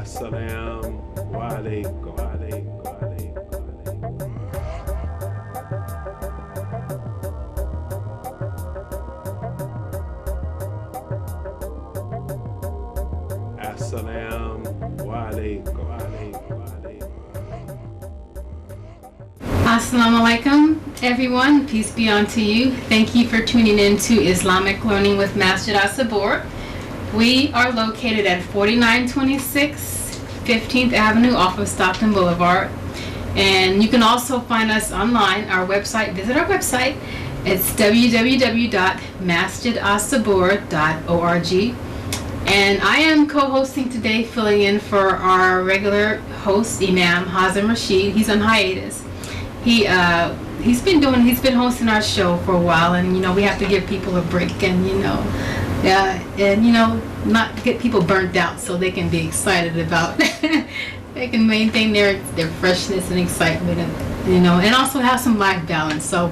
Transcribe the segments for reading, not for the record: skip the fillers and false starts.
Assalamu alaikum. Assalamu alaikum, everyone. Peace be unto you. Thank you for tuning in to Islamic Learning with Masjid As-Sabur. We are located at 4926 15th Avenue off of Stockton Boulevard. And you can also find us online, our website. Visit our website. It's www.masjidassabur.org. And I am co-hosting today, filling in for our regular host, Imam Hassan Rashid. He's on hiatus. He's been hosting our show for a while, and we have to give people a break, and not get people burnt out, so they can be excited about they can maintain their freshness and excitement, and also have some life balance. So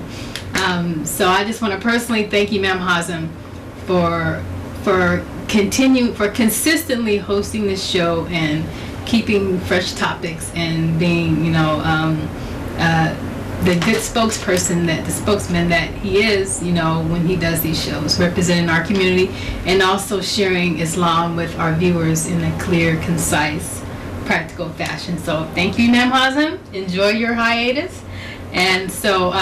I just want to personally thank Imam Hazem for consistently hosting this show and keeping fresh topics and being the good spokesman that he is, when he does these shows, representing our community and also sharing Islam with our viewers in a clear, concise, practical fashion. So thank you, Imam Hazem. Enjoy your hiatus. And so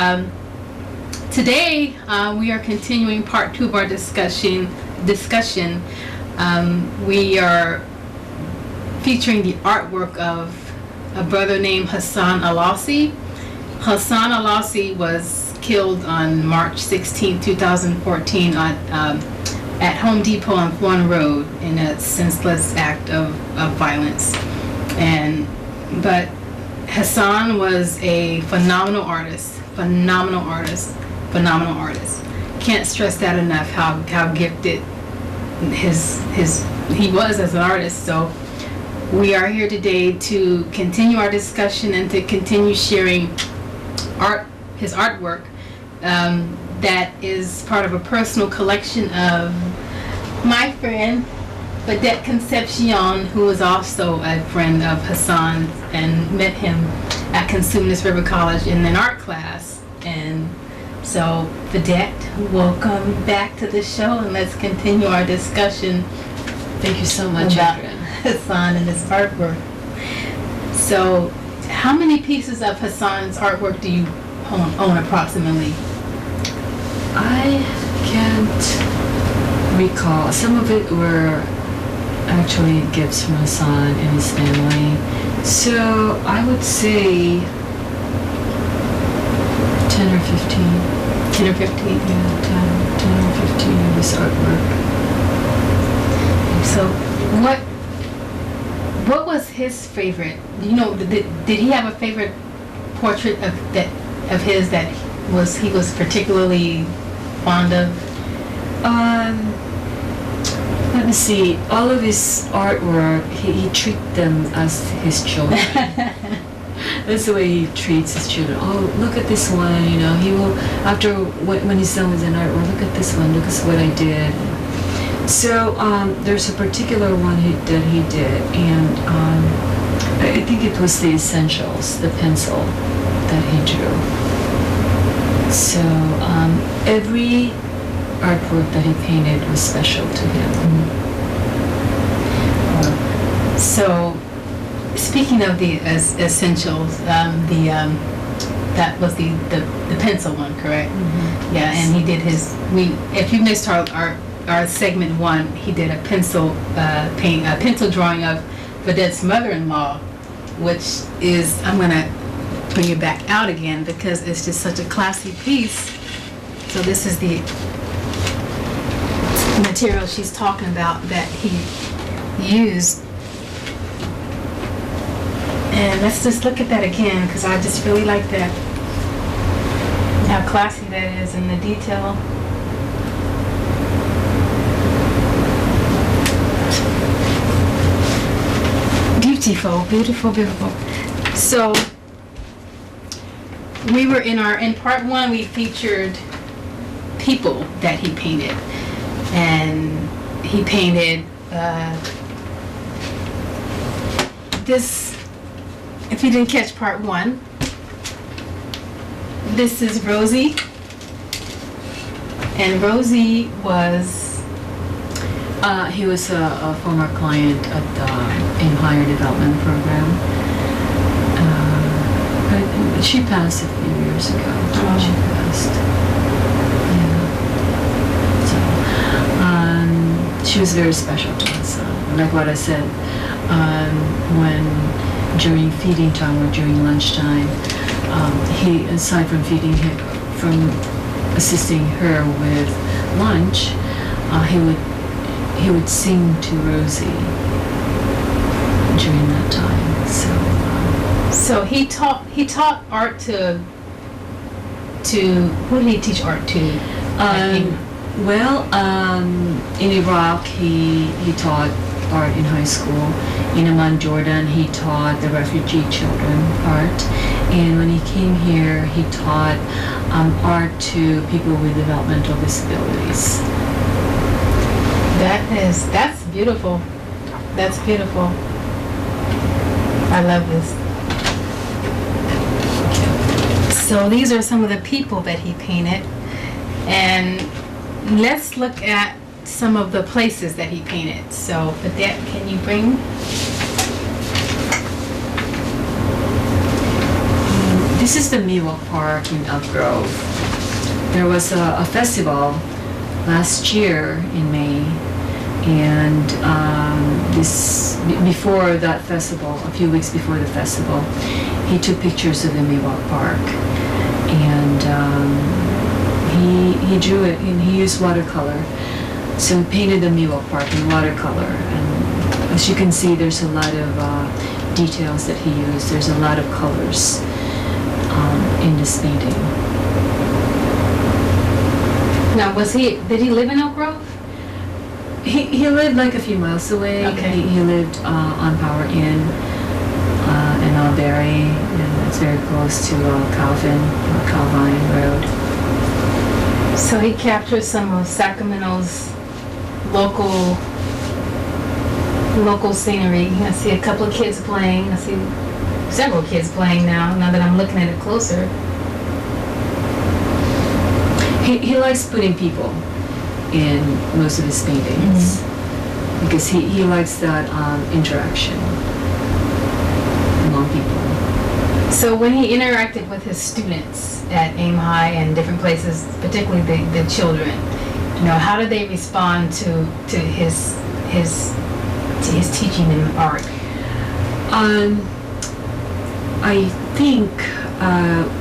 today we are continuing part 2 of our discussion. We are featuring the artwork of a brother named Hassan Alawasi. Hassan Alawasi was killed on March 16, 2014 at Home Depot on Florida Road in a senseless act of violence. But Hassan was a phenomenal artist. Can't stress that enough, how gifted he was as an artist. So we are here today to continue our discussion and to continue sharing his artwork that is part of a personal collection of my friend Fidette Concepcion, who is also a friend of Hassan, and met him at Consumnes River College in an art class. And so Fidette, welcome back to the show, and let's continue our discussion. Thank you so much, about Adrian. Hassan and his artwork. So how many pieces of Hassan's artwork do you own approximately? I can't recall. Some of it were actually gifts from Hassan and his family. So I would say 10 or 15. 10 or 15? Yeah, 10 or 15 of his artwork. So what was his favorite? Did he have a favorite portrait of his that he was particularly fond of? Let me see. All of his artwork, he treats them as his children. That's the way he treats his children. Oh, look at this one. He will, after when he's done with an artwork, look at this one. Look at what I did. So there's a particular one that he did, and I think it was the Essentials, the pencil that he drew. So every artwork that he painted was special to him. So speaking of the Essentials, that was the pencil one, correct? Mm-hmm. Yeah, and he did if you missed our segment 1, he did a pencil drawing of Fidette's mother-in-law, which is, I'm gonna bring it back out again because it's just such a classy piece. So this is the material she's talking about that he used. And let's just look at that again because I just really like that, how classy that is in the detail. Beautiful. So we were in part 1, we featured people that he painted, and he painted this, if you didn't catch part one, this is Rosie. And Rosie was... he was a former client at the AIM Higher Development Program. But she passed a few years ago. Oh. She passed. Yeah. So, she was very special to us. Like what I said, when during feeding time or during lunchtime, he, aside from feeding him, from assisting her with lunch, he would sing to Rosie during that time. So he taught art to who did he teach art to? In Iraq he taught art in high school. In Amman, Jordan, he taught the refugee children art. And when he came here, he taught art to people with developmental disabilities. That's beautiful. That's beautiful. I love this. So these are some of the people that he painted. And let's look at some of the places that he painted. So Fidette, can you bring? This is the Miwok Park in Elk Grove. There was a festival last year in May, and before that festival, a few weeks before the festival, he took pictures of the Miwok Park, and he drew it, and he used watercolor. So he painted the Miwok Park in watercolor, and as you can see, there's a lot of details that he used. There's a lot of colors in this painting. Now, did he live in Elk Grove? He lived like a few miles away. Okay. He lived on Power Inn in Alberry, and it's very close to Calvine Road. So he captured some of Sacramento's local scenery. I see a couple of kids playing. I see several kids playing now that I'm looking at it closer. He likes putting people in most of his paintings, because he likes that interaction among people. So when he interacted with his students at AIM High and different places, particularly the children, how did they respond to his teaching in art? I think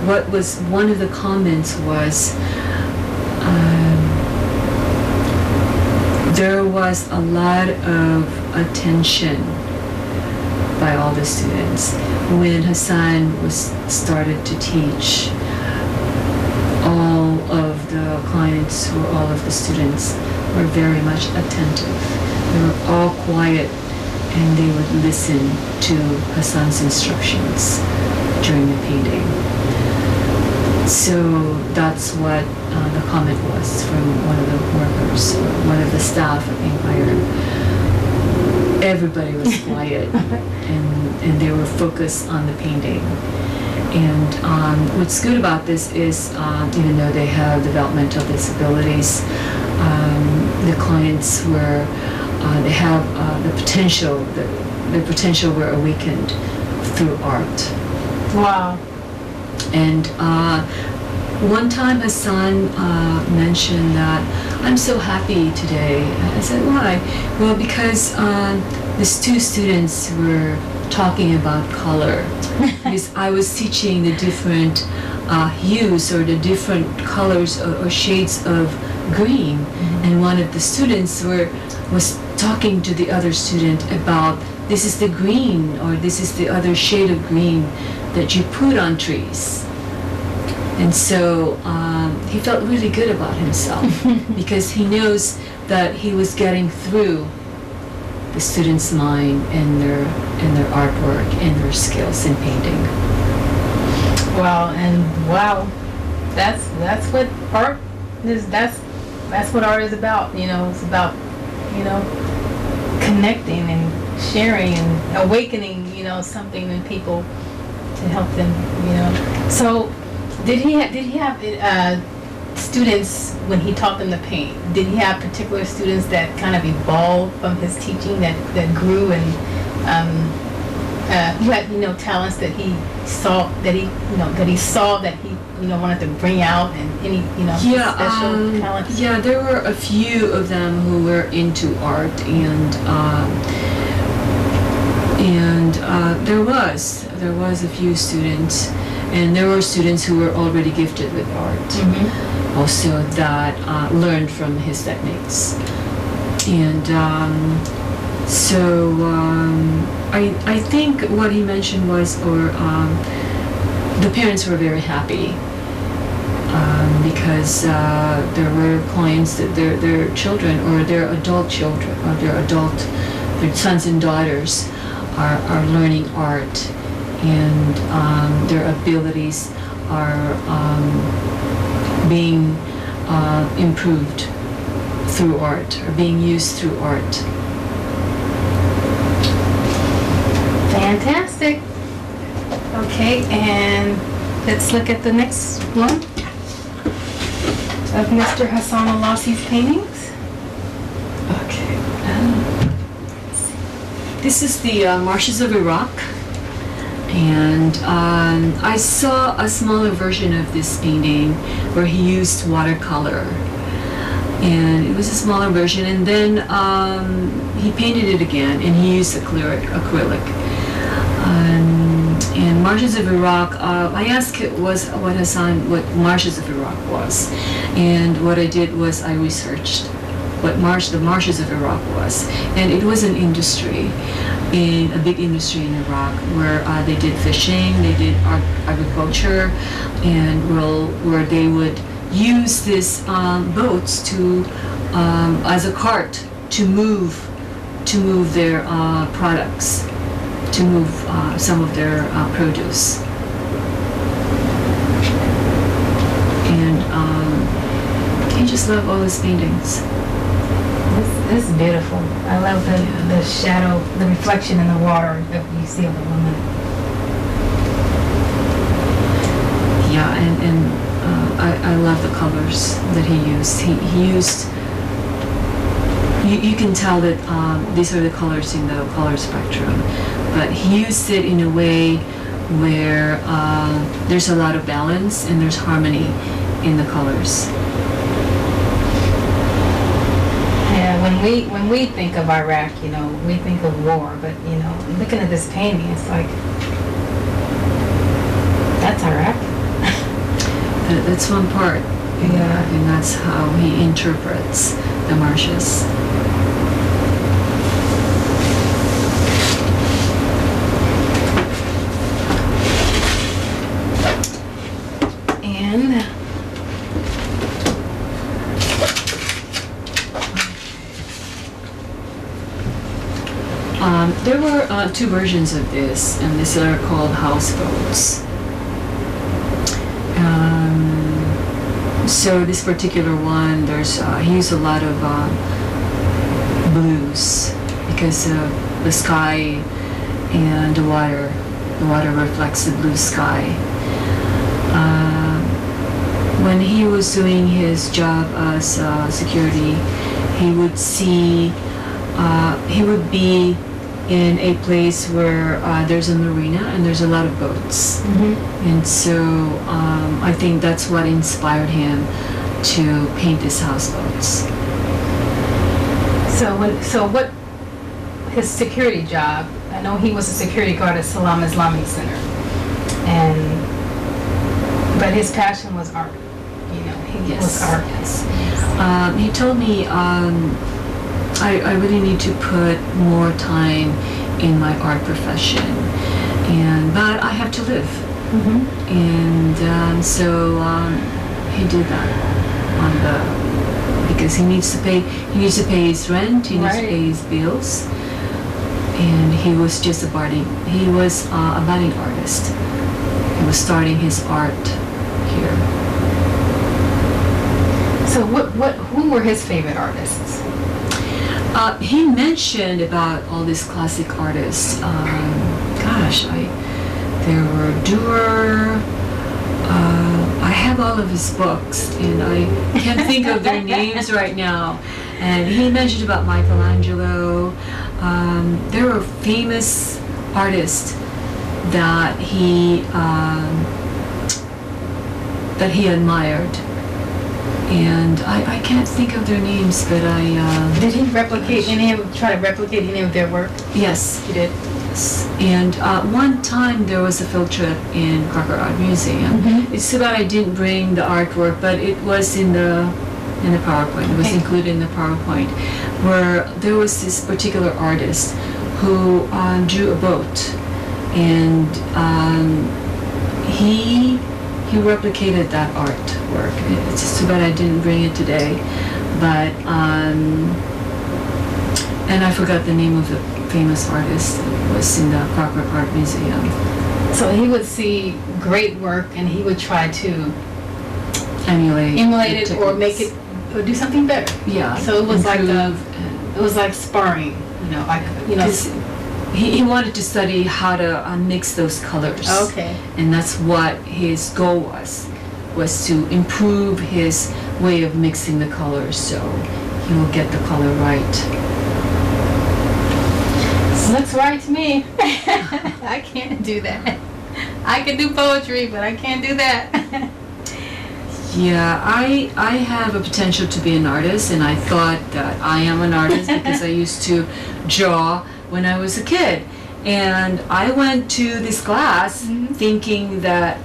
what was one of the comments was there was a lot of attention by all the students. When Hassan started to teach, all of the clients or all of the students were very much attentive. They were all quiet, and they would listen to Hassan's instructions during the painting. So that's what the comment was from one of the workers, or one of the staff at Empire. Everybody was quiet, and they were focused on the painting. And what's good about this is, even though they have developmental disabilities, the clients were, they have the potential, their potential were awakened through art. Wow. And one time Hassan mentioned that, I'm so happy today. I said, why? Well, because these two students were talking about color. Because I was teaching the different hues or the different colors or shades of green. And one of the students was talking to the other student about, this is the green, or this is the other shade of green that you put on trees. And so he felt really good about himself because he knows that he was getting through the students' mind and their artwork and their skills in painting. Wow, that's what art is. That's what art is about. It's about connecting and sharing and awakening, something in people to help them, So, did he have students when he taught them to paint? Did he have particular students that kind of evolved from his teaching that grew and who had talents that he saw that he wanted to bring out, and any special talents? Yeah, there were a few of them who were into art, and there was a few students, and there were students who were already gifted with art, also that learned from his techniques, and I think what he mentioned was, the parents were very happy because there were clients that their children or their adult children or their sons and daughters are learning art, and their abilities are being improved through art, or being used through art. Fantastic. Okay, and let's look at the next one of Mr. Hassan Alawasi's paintings. Okay. This is the Marshes of Iraq, and I saw a smaller version of this painting where he used watercolor, and it was a smaller version, and then he painted it again, and he used acrylic. And Marshes of Iraq, I asked what Marshes of Iraq was, and what I did was I researched what the Marshes of Iraq was, and it was an industry, a big industry in Iraq, where they did fishing, they did agriculture, and where they would use these boats to as a cart to move their products, to move some of their produce. And I just love all his paintings. This is beautiful. I love the shadow, the reflection in the water that you see of the woman. Yeah, and I love the colors that he used. He used. You can tell that these are the colors in the color spectrum, but he used it in a way where there's a lot of balance and there's harmony in the colors. Yeah, when we think of Iraq, we think of war, but looking at this painting, it's like, that's Iraq. That's one part. Yeah. And that's how he interprets the marshes. And there were two versions of this, and these are called houseboats. So this particular one, he used a lot of blues because of the sky and the water. The water reflects the blue sky. When he was doing his job as security, he would be in a place where there's a marina and there's a lot of boats. Mm-hmm. And so I think that's what inspired him to paint his houseboats. So what his security job, I know he was a security guard at Salam Islamic Center, but his passion was art. He was art. Yes. He told me I really need to put more time in my art profession, but I have to live. Mm-hmm. And so he did that because he needs to pay his rent, he needs to pay his bills, and he was just a budding artist. He was starting his art here. So who were his favorite artists? He mentioned about all these classic artists. There were Durer. I have all of his books, and I can't think of their names right now. And he mentioned about Michelangelo. There were famous artists that he admired. And I can't think of their names, but Did he replicate try to replicate any of their work? Yes. He did. Yes. And one time there was a field trip in Crocker Art Museum. Mm-hmm. It's too bad I didn't bring the artwork, but it was in the PowerPoint. It was included in the PowerPoint, where there was this particular artist who drew a boat, and he replicated that artwork. It's just too bad I didn't bring it today, but and I forgot the name of the famous artist. It was in the Crocker Art Museum. So he would see great work and he would try to emulate it or make it or do something better. Yeah. So it was like sparring, He wanted to study how to mix those colors. Okay. And that's what his goal was to improve his way of mixing the colors, so he will get the color right. Looks right to me. I can't do that. I can do poetry, but I can't do that. Yeah, I have a potential to be an artist, and I thought that I am an artist because I used to draw when I was a kid. And I went to this class thinking that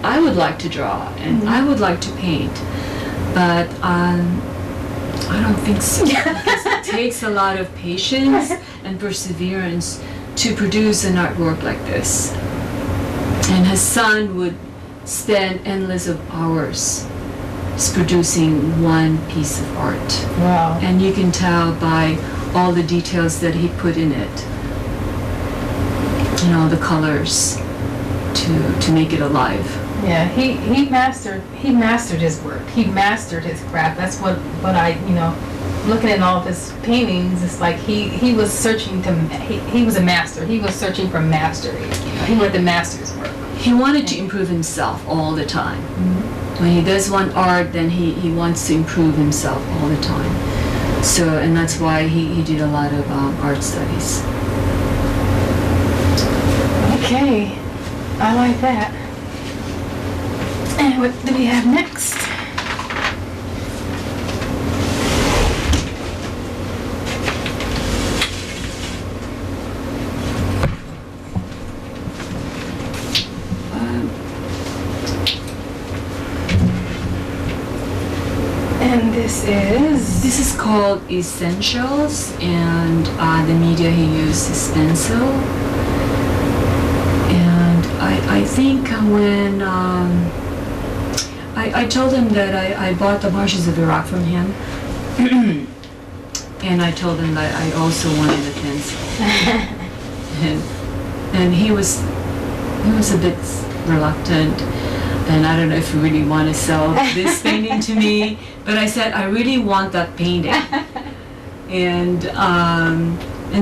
I would like to draw and I would like to paint, but I don't think so, because it takes a lot of patience and perseverance to produce an artwork like this. And Hassan would spend endless of hours just producing one piece of art. Wow. And you can tell by all the details that he put in it, the colors to make it alive. Yeah, he mastered his work. He mastered his craft. That's what I, looking at all of his paintings, it's like he was searching he was a master. He was searching for mastery. He wanted to master his work. He wanted to improve himself all the time. Mm-hmm. When he does one art, then he wants to improve himself all the time. So, and that's why he did a lot of art studies. Okay, I like that. And what do we have next? And this is called Essentials, and the media he used is stencil. And I think when I told him that I bought the Marshes of Iraq from him, and I told him that I also wanted a pencil, and he was a bit reluctant. And I don't know if you really want to sell this painting to me, but I said I really want that painting, and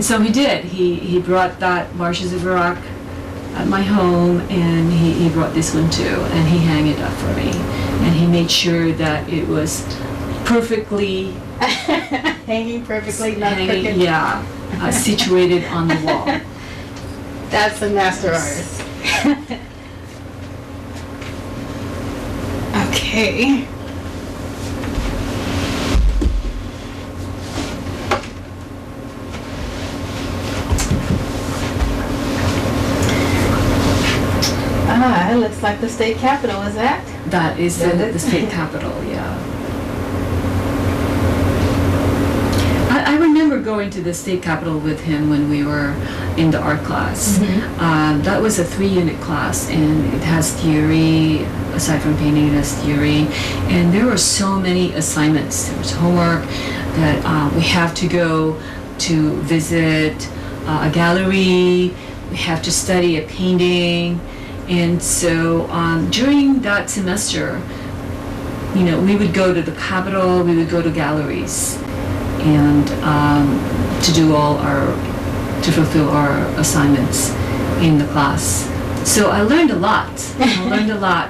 so he did. He brought that Marshes of Iraq at my home, and he brought this one too, and he hung it up for me, and he made sure that it was perfectly hanging perfectly, not crooked. Yeah, situated on the wall. That's a master artist. Okay. It looks like the state capitol, is that? That is the state capitol, yeah. I remember going to the state capitol with him when we were in the art class. Mm-hmm. That was a 3-unit class, and it has theory. Aside from painting, it has theory, and there were so many assignments. There was homework that we have to go to visit a gallery. We have to study a painting, and so during that semester, we would go to the Capitol. We would go to galleries, and to fulfill our assignments in the class. So I learned a lot. I learned a lot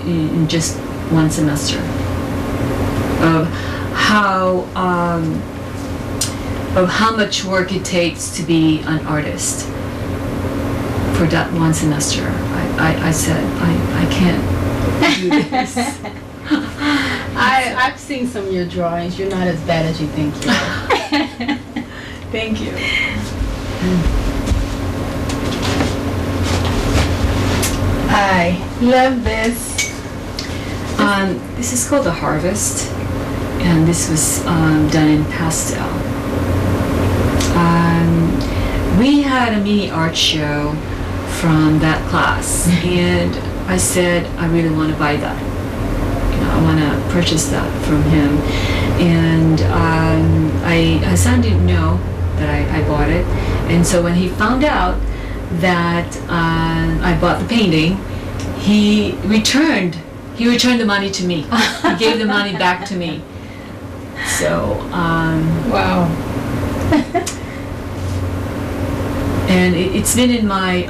in just one semester of how much work it takes to be an artist. For that one semester, I said I can't do this. I've seen some of your drawings. You're not as bad as you think you are. Thank you. I love this. This is called The Harvest, and this was done in pastel. We had a mini art show from that class, and I said I really want to buy that. I want to purchase that from him, and Hassan didn't know that I bought it, and so when he found out that I bought the painting, he returned the money to me. He gave the money back to me. So wow. And it's been in my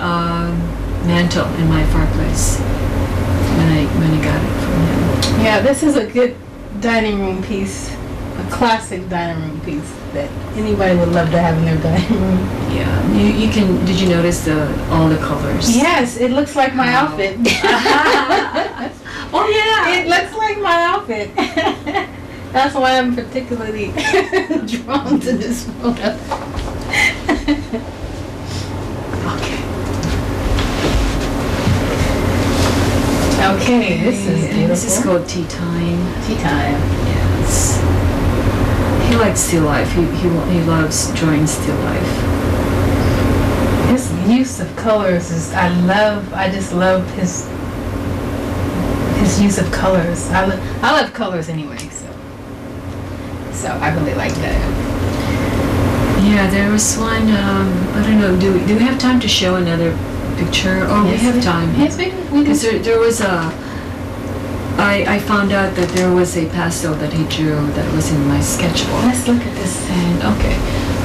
mantle in my fireplace when I got it from him. Yeah, this is a good dining room piece, a classic dining room piece that anybody would love to have in their dining room. Yeah, you can. Did you notice all the colors? Yes, it looks like my outfit. Oh yeah, it looks like my outfit. That's why I'm particularly drawn to this photo. Okay, this is beautiful. This is called Tea Time. Tea Time. Yes. He likes still life. He loves drawing still life. His use of colors is I just love his use of colors. I love colors anyway, so I really like that. Yeah, there was one. I don't know. Do we have time to show another picture? Oh, yes, we have time. Yes, we do. Because there was I found out that there was a pastel that he drew that was in my sketchbook. Let's look at this. And okay,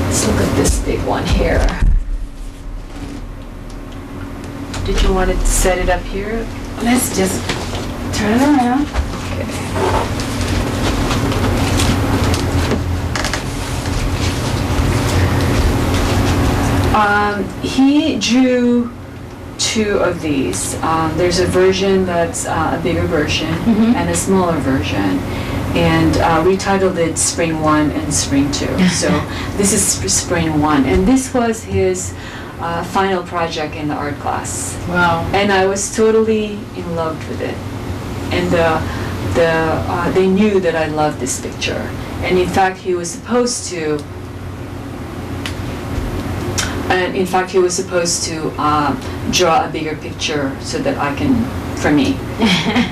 let's look at this big one here. Did you want to set it up here? Let's just turn it around. Okay. He drew two of these. There's a version that's a bigger version and a smaller version, and we titled it Spring 1 and Spring 2. So this is Spring 1, and this was his final project in the art class. Wow. And I was totally in love with it, and they knew that I loved this picture, and in fact he was supposed to draw a bigger picture so that I can, for me.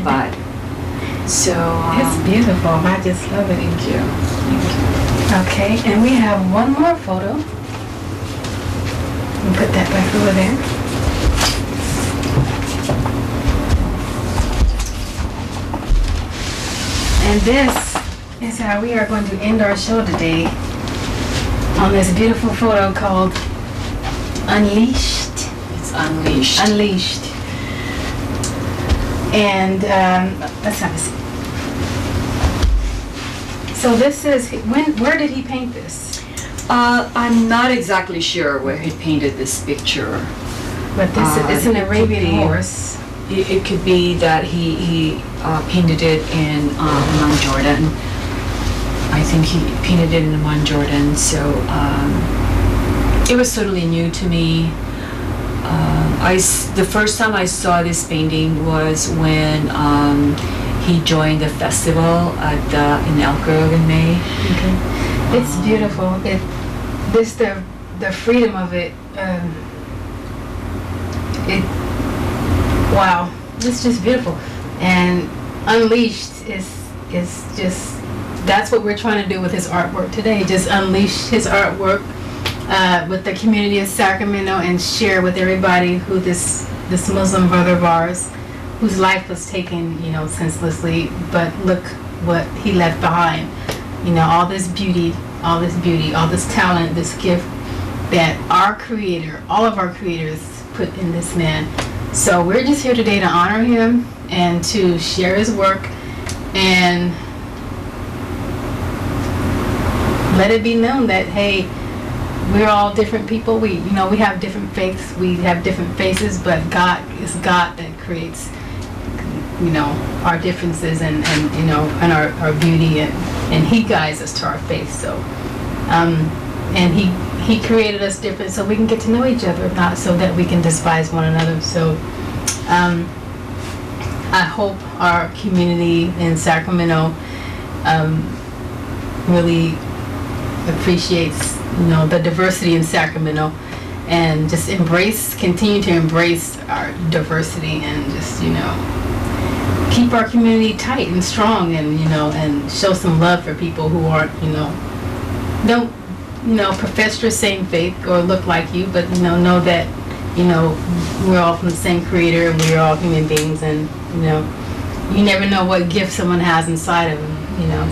But so it's beautiful. I just love it. Thank you. Okay, and we have one more photo. We'll put that back over there. And this is how we are going to end our show today on this beautiful photo called Unleashed. It's Unleashed. Unleashed. And let's have a seat. So this is, where did he paint this? I'm not exactly sure where he painted this picture. But this is an Arabian horse. It could be that he painted it in Amman, Jordan. I think he painted it in Amman, Jordan. So it was totally new to me. The first time I saw this painting was when he joined the festival in Elk Grove in May. Okay. It's beautiful. The freedom of it. Wow, it's just beautiful. And Unleashed is just, that's what we're trying to do with his artwork today. Just unleash his artwork with the community of Sacramento and share with everybody who this Muslim brother of ours, whose life was taken, senselessly, but look what he left behind. you know, all this beauty, all this talent, this gift that our Creator, all of our creators put in this man. So we're just here today to honor him and to share his work and let it be known that, hey, we're all different people. We have different faiths, we have different faces, but God is God that creates, you know, our differences and you know, and our beauty, and he guides us to our faith. So and he created us different so we can get to know each other, not so that we can despise one another. So I hope our community in Sacramento really appreciates, you know, the diversity in Sacramento, and just continue to embrace our diversity, and just, you know, keep our community tight and strong, and, you know, and show some love for people who aren't, you know, don't, you know, profess your same faith or look like you, but, you know that, you know, we're all from the same Creator, and we're all human beings, and, you know, you never know what gift someone has inside of them, you know.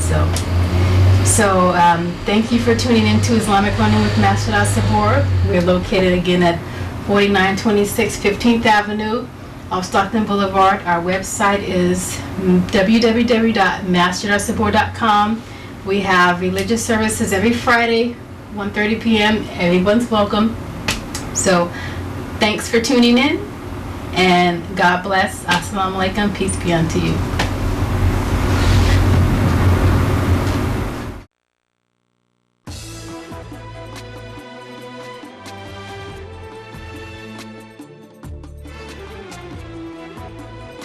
So thank you for tuning in to Islamic Running with Master As-Sabur. We're located again at 4926 15th Avenue off Stockton Boulevard. Our website is www.masterasabur.com. We have religious services every Friday, 1:30 p.m. Everyone's welcome. So thanks for tuning in, and God bless. Assalamu alaikum. Peace be unto you.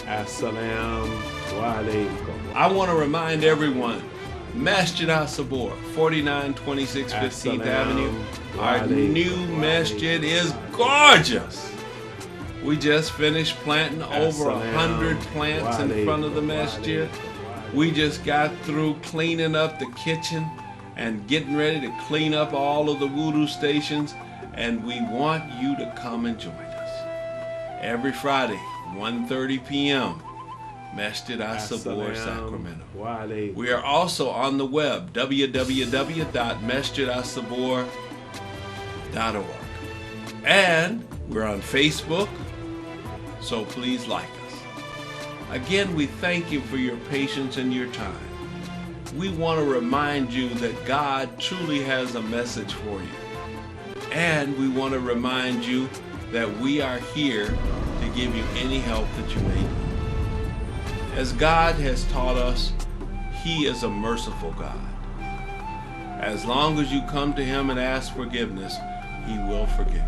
Assalamu alaikum. I want to remind everyone, Masjid As-Sabur, 4926 15th Avenue. Our new masjid is gorgeous. We just finished planting over 100 plants in front of the masjid. We just got through cleaning up the kitchen and getting ready to clean up all of the wudu stations, and we want you to come and join us. Every Friday, 1:30 p.m., Masjid As-Sabur, Sacramento. We are also on the web, www.masjidassabur.org. And we're on Facebook, so please like us. Again, we thank you for your patience and your time. We want to remind you that God truly has a message for you. And we want to remind you that we are here to give you any help that you may need. As God has taught us, He is a merciful God. As long as you come to Him and ask forgiveness, He will forgive you.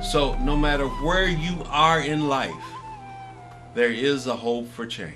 So no matter where you are in life, there is a hope for change.